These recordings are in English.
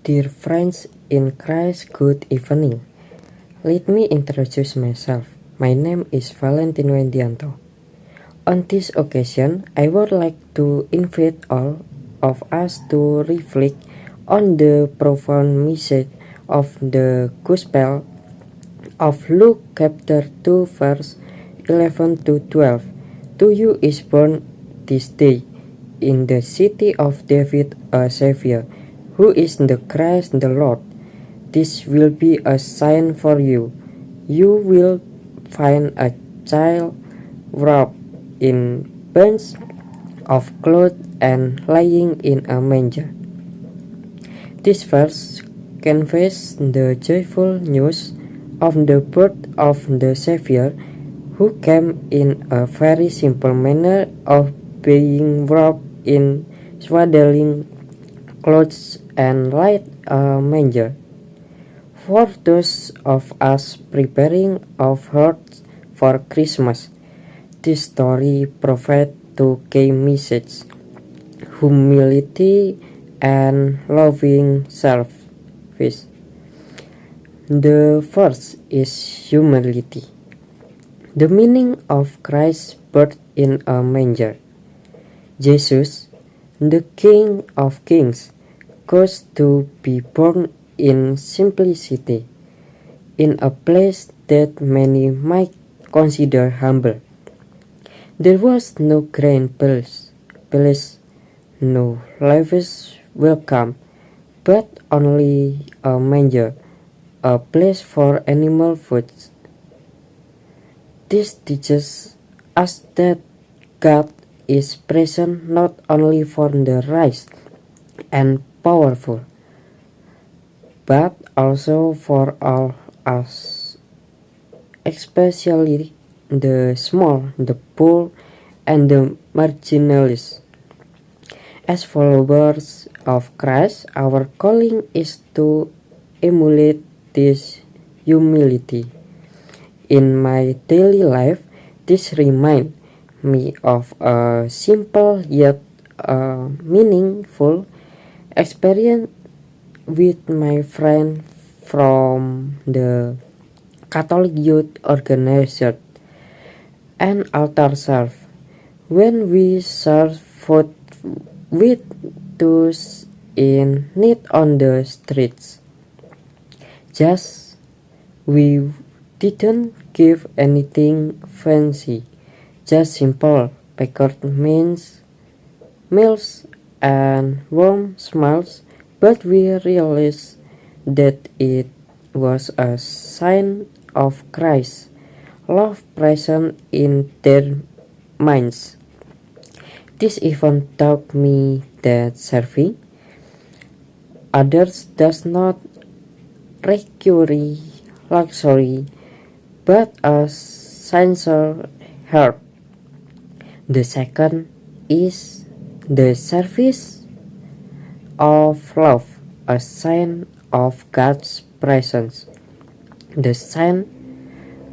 Dear friends in Christ, good evening. Let me introduce myself. My name is Valentino Wendianto. On this occasion, I would like to invite all of us to reflect on the profound message of the Gospel of Luke chapter 2 verse 11 to 12. To you is born this day in the city of David a Savior, who is the Christ the Lord. This will be a sign for you. You will find a child wrapped in bands of cloth and lying in a manger. This verse conveys the joyful news of the birth of the Savior, who came in a very simple manner of being wrapped in swaddling clothes and laid a manger. For those of us preparing our hearts for Christmas, this story provides two key messages: humility and loving service. The first is humility. The meaning of Christ's birth in a manger. Jesus, the King of Kings, chose to be born in simplicity, in a place that many might consider humble. There was no grand palace, no lavish welcome, but only a manger, a place for animal foods. This teaches us that God is present not only for the rich and powerful, but also for all us, especially the small, the poor, and the marginalized. As followers of Christ, our calling is to emulate this humility. In my daily life, this reminds me of a simple yet meaningful experience with my friend from the Catholic Youth Organization, an altar serve. When we serve food with those in need on the streets, just we didn't give anything fancy, just simple packed meals and warm smiles, but we realized that it was a sign of Christ's love present in their minds. This event taught me that serving others does not require luxury, but a sincere heart. The second is the service of love, a sign of God's presence. The sign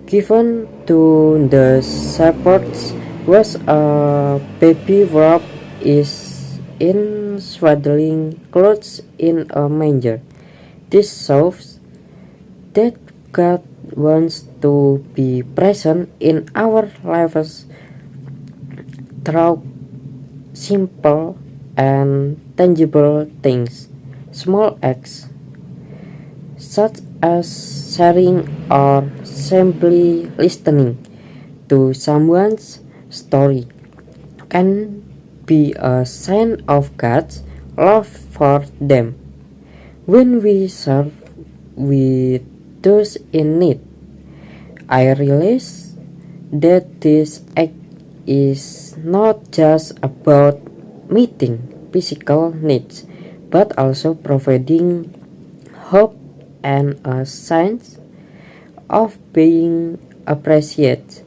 given to the shepherds was a baby wrapped in swaddling clothes in a manger. This shows that God wants to be present in our lives through simple and tangible things, small acts such as sharing or simply listening to someone's story can be a sign of God's love for them. When we serve with those in need, I realize that this act is not just about meeting physical needs, but also providing hope and a sense of being appreciated.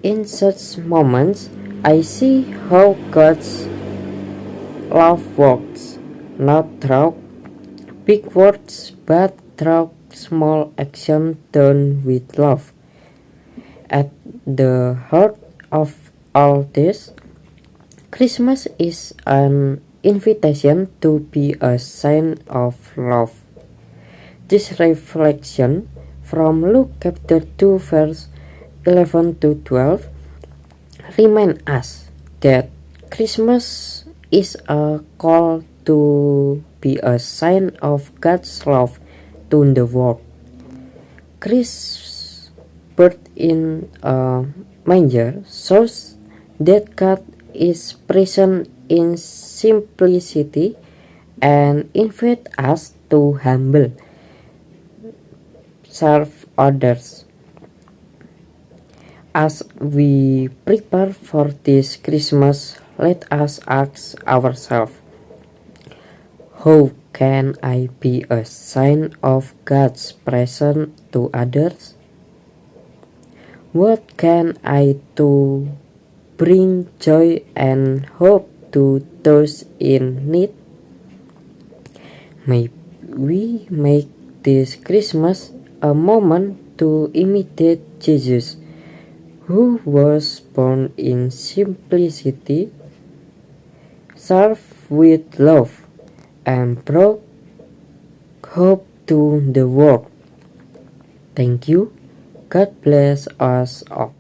In such moments, I see how God's love works, not through big words, but through small actions done with love. At the heart of all this, Christmas is an invitation to be a sign of love. This reflection from Luke chapter 2 verse 11 to 12 remind us that Christmas is a call to be a sign of God's love to the world. Christ's birth in a manger shows that God is present in simplicity and invite us to humble, serve others. As we prepare for this Christmas, let us ask ourselves, how can I be a sign of God's presence to others? What can I do bring joy and hope to those in need? May we make this Christmas a moment to imitate Jesus, who was born in simplicity, served with love, and brought hope to the world. Thank you. God bless us all.